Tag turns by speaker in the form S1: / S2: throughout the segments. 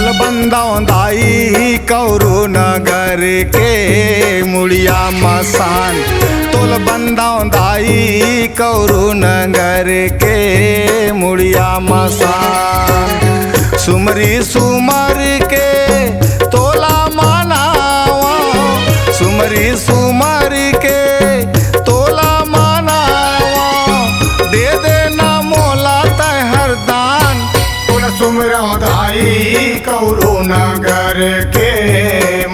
S1: दाई कौरू नगर के मुड़िया मसान तोल बंदाओ दाई कौरू नगर के मुड़िया मसान सुमरी सुमर के तोला मानावा सुमरी सुमर के तोला मानावा दे देना मोला तहर दान तोला सुमरा दाई कौरू नगर के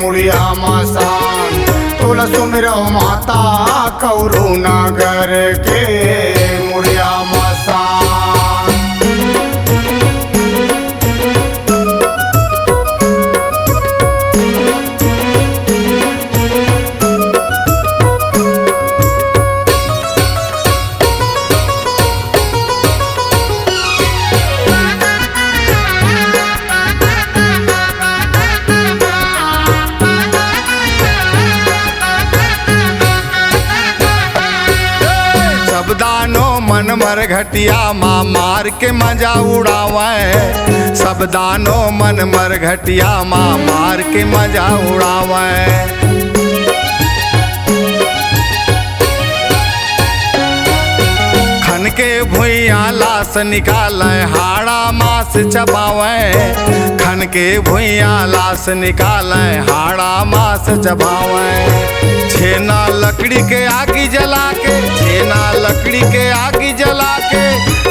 S1: मुड़िया मसान तोला सुमरो माता कौरू नगर के मुड़िया मसान। मन मर घटिया माँ मार के मजा उड़ावे सब दानो मन मर घटिया माँ मार के मजा उड़ावे खन के भुइया लाश निकाले हाड़ा मास चबावे खन के भुइया लाश निकाले हाड़ा मास चबावे छेना लकड़ी के आगी जला के छेना लकड़ी के आगी जला के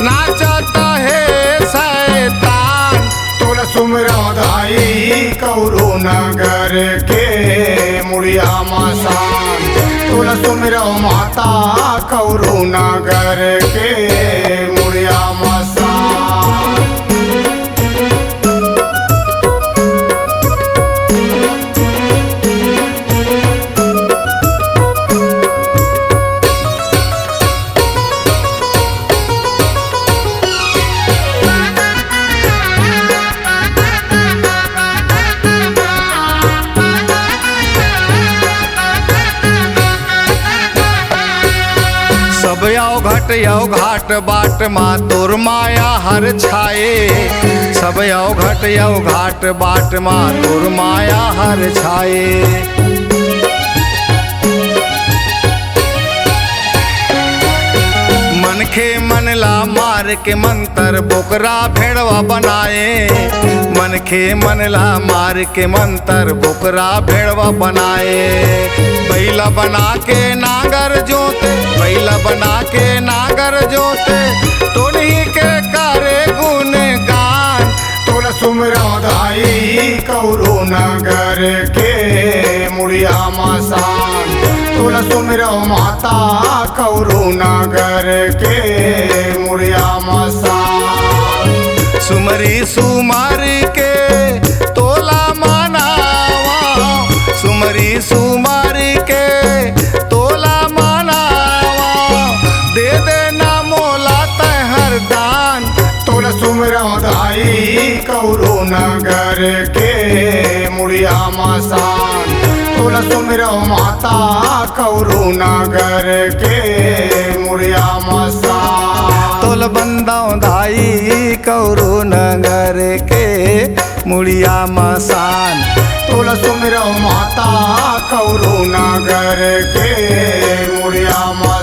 S1: नाचता है शैतान तोला सुमरा दाई कौरू नगर के मुड़िया मसान तोला सुमरा माता कौरू नगर के मुड़िया मसान। सब यो घाट बाट माँ तोर माया हर छाए सब यो घाट बाट माँ तोर माया हर छाए मनखे मनला मार के मंतर बोकरा भेड़वा बनाए मनखे मनला मार के मंतर बोकरा भेड़वा बनाए बैला बना के नागर जोते बैला बना के नागर जोते तो नहीं के करे गुण गान तोला सुमरा दाई कौरू नगर के मुड़िया मसान तोला सुमरा माता कौरू नगर के मुड़िया मसान सुमरी सुमर के तोला मानावा सुमरी सुमर के तोला मानावा दे देना मोला तहर दान तोला सुमरा दाई कौरू नगर के मुड़िया मसान तोला सुमरा माता कौरू नगर के मुड़िया मसान तोल बंदाओ दाई कौरू नगर के मुड़िया मसान तोला सुमरा माता कौरू नगर के मुड़िया मसान।